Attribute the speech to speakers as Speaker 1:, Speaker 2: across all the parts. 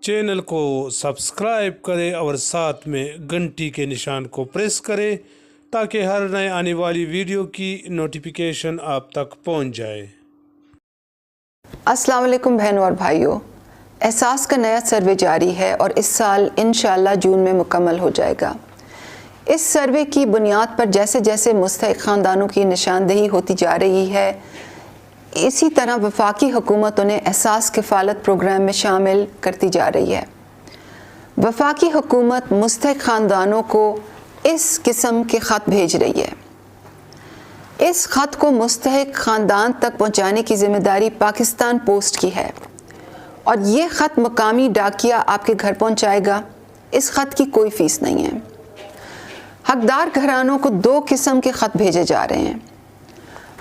Speaker 1: Channel کو subscribe کریں اور ساتھ میں گھنٹی کے نشان کو پریس کریں تاکہ ہر نئے آنے والی ویڈیو کی نوٹیفیکیشن آپ تک پہنچ جائے۔
Speaker 2: السلام علیکم بہنوں اور بھائیوں، احساس کا نیا سروے جاری ہے اور اس سال انشاءاللہ جون میں مکمل ہو جائے گا۔ اس سروے کی بنیاد پر جیسے جیسے مستحق خاندانوں کی نشاندہی ہوتی جا رہی ہے، اسی طرح وفاقی حکومت انہیں احساس کفالت پروگرام میں شامل کرتی جا رہی ہے۔ وفاقی حکومت مستحق خاندانوں کو اس قسم کے خط بھیج رہی ہے۔ اس خط کو مستحق خاندان تک پہنچانے کی ذمہ داری پاکستان پوسٹ کی ہے اور یہ خط مقامی ڈاکیا آپ کے گھر پہنچائے گا۔ اس خط کی کوئی فیس نہیں ہے۔ حقدار گھرانوں کو 2 قسم کے خط بھیجے جا رہے ہیں۔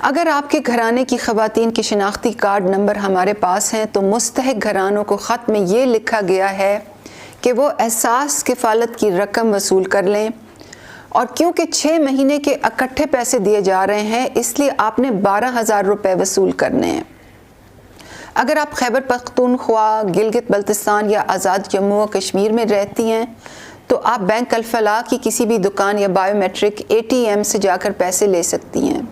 Speaker 2: اگر آپ کے گھرانے کی خواتین کی شناختی کارڈ نمبر ہمارے پاس ہیں تو مستحق گھرانوں کو خط میں یہ لکھا گیا ہے کہ وہ احساس کفالت کی رقم وصول کر لیں، اور کیونکہ 6 مہینے کے اکٹھے پیسے دیے جا رہے ہیں اس لیے آپ نے 12,000 روپے وصول کرنے ہیں۔ اگر آپ خیبر پختونخوا، گلگت بلتستان یا آزاد جموں و کشمیر میں رہتی ہیں تو آپ بینک الفلاح کی کسی بھی دکان یا بائیو میٹرک ATM سے جا کر پیسے لے سکتی ہیں۔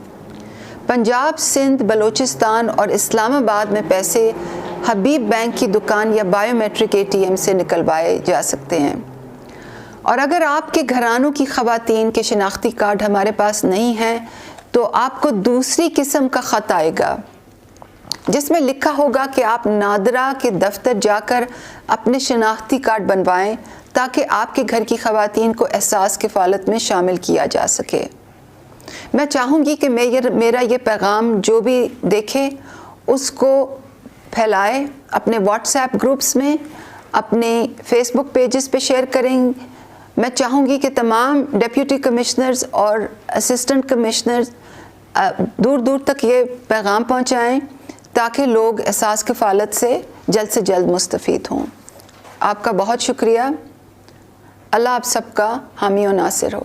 Speaker 2: پنجاب، سندھ، بلوچستان اور اسلام آباد میں پیسے حبیب بینک کی دکان یا بائیو میٹرک ATM سے نکلوائے جا سکتے ہیں۔ اور اگر آپ کے گھرانوں کی خواتین کے شناختی کارڈ ہمارے پاس نہیں ہیں تو آپ کو دوسری قسم کا خط آئے گا جس میں لکھا ہوگا کہ آپ نادرا کے دفتر جا کر اپنے شناختی کارڈ بنوائیں تاکہ آپ کے گھر کی خواتین کو احساس کفالت میں شامل کیا جا سکے۔ میں چاہوں گی کہ میرا یہ پیغام جو بھی دیکھے اس کو پھیلائے، اپنے واٹس ایپ گروپس میں، اپنے فیس بک پیجز پہ شیئر کریں۔ میں چاہوں گی کہ تمام ڈیپیوٹی کمشنرز اور اسسٹنٹ کمشنرز دور دور تک یہ پیغام پہنچائیں تاکہ لوگ احساس کفالت سے جلد مستفید ہوں۔ آپ کا بہت شکریہ۔ اللہ آپ سب کا حامی و ناصر ہو۔